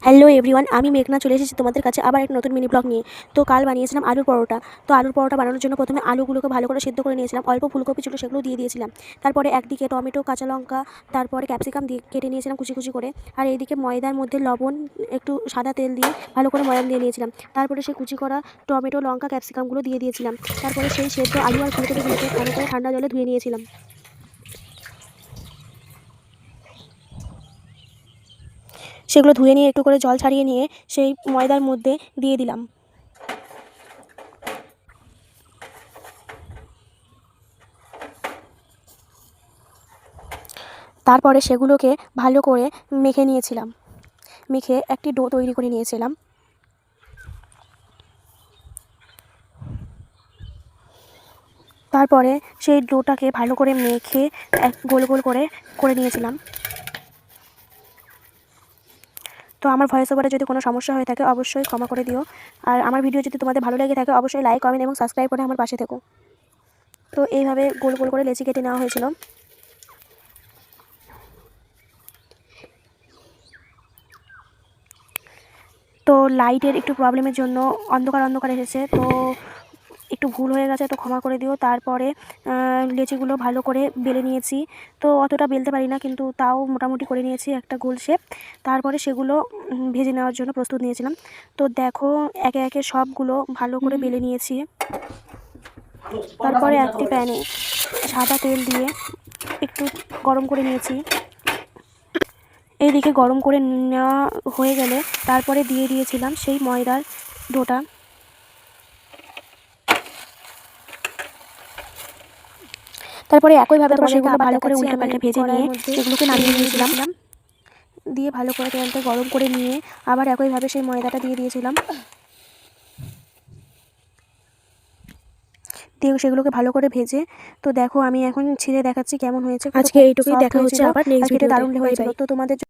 Hello everyone, আমি মেঘনা চলে এসেছি তোমাদের কাছে আবার একটা নতুন মিনি ব্লগ নিয়ে। তো কাল বানিয়েছিলাম আলুর পরোটা। তো আলুর পরোটা বানানোর জন্য প্রথমে আলুগুলোকে ভালো করে সিদ্ধ করে নিয়েছিলাম, অল্প ফুলকপি ছিল সেগুলো দিয়ে দিয়েছিলাম। তারপরে একদিকে টমেটো, কাঁচা লঙ্কা, তারপরে ক্যাপসিকাম দিয়ে কেটে নিয়েছিলাম কুচি কুচি করে। আর এইদিকে ময়দার মধ্যে লবণ, একটু সাদা তেল দিয়ে ভালো করে ময়ান দিয়ে নিয়েছিলাম। তারপরে সেই কুচি করা টমেটো, লঙ্কা, ক্যাপসিকামগুলো দিয়ে দিয়েছিলাম। তারপরে সেই সেদ্ধ আলু আর ফুলকপিগুলোকে ভালো করে ঠান্ডা জলে ধুয়ে নিয়েছিলাম। সেগুলো ধুয়ে নিয়ে একটু করে জল ছাড়িয়ে নিয়ে সেই ময়দার মধ্যে দিয়ে দিলাম। তারপরে সেগুলোকে ভালো করে মেখে নিয়েছিলাম, মেখে একটি ডো তৈরি করে নিয়েছিলাম। তারপরে সেই ডোটাকে ভালো করে মেখে গোল গোল করে করে নিয়েছিলাম। তো আমার ভয়েস ওভারে যদি কোনো সমস্যা হয়ে থাকে অবশ্যই ক্ষমা করে দিও। আর আমার ভিডিও যদি তোমাদের ভালো লেগে থাকে অবশ্যই লাইক, কমেন্ট এবং সাবস্ক্রাইব করে আমার পাশে থেকো। তো এইভাবে গোল গোল করে লেচি কেটে নেওয়া হয়েছিল। তো লাইটের একটু প্রবলেমের জন্য অন্ধকার অন্ধকার এসেছে, তো একটু ভুল হয়ে গেছে, তো ক্ষমা করে দিও। তারপরে লেচিগুলো ভালো করে বেলে নিয়েছি। তো অতটা বেলতে পারি না, কিন্তু তাও মোটামুটি করে নিয়েছি একটা গোল শেপ। তারপরে সেগুলো ভেজে নেওয়ার জন্য প্রস্তুত নিয়েছিলাম। তো দেখো একে একে সবগুলো ভালো করে বেলে নিয়েছি। তারপরে একটি প্যানে সাদা তেল দিয়ে একটু গরম করে নিয়েছি। এইদিকে গরম করে নেওয়া হয়ে গেলে তারপরে দিয়ে দিয়েছিলাম সেই ময়দার ডোটা। তারপরে একইভাবে সেগুলো ভালো করে উল্টে পাল্টে ভেজে নিয়ে সেগুলোকে নামিয়ে নিয়েছিলাম। দিয়ে ভালো করে তেলটা গরম করে নিয়ে আবার একইভাবে সেই ময়দাটা দিয়ে দিয়েছিলাম, দিয়ে সেগুলোকে ভালো করে ভেজে। তো দেখো আমি এখন ছিঁড়ে দেখাচ্ছি কেমন হয়েছে। আজকে এইটুকুই দেখা হচ্ছে, আবার নেক্সট ভিডিওতে দারুণ হয়েছিল। তো তোমাদের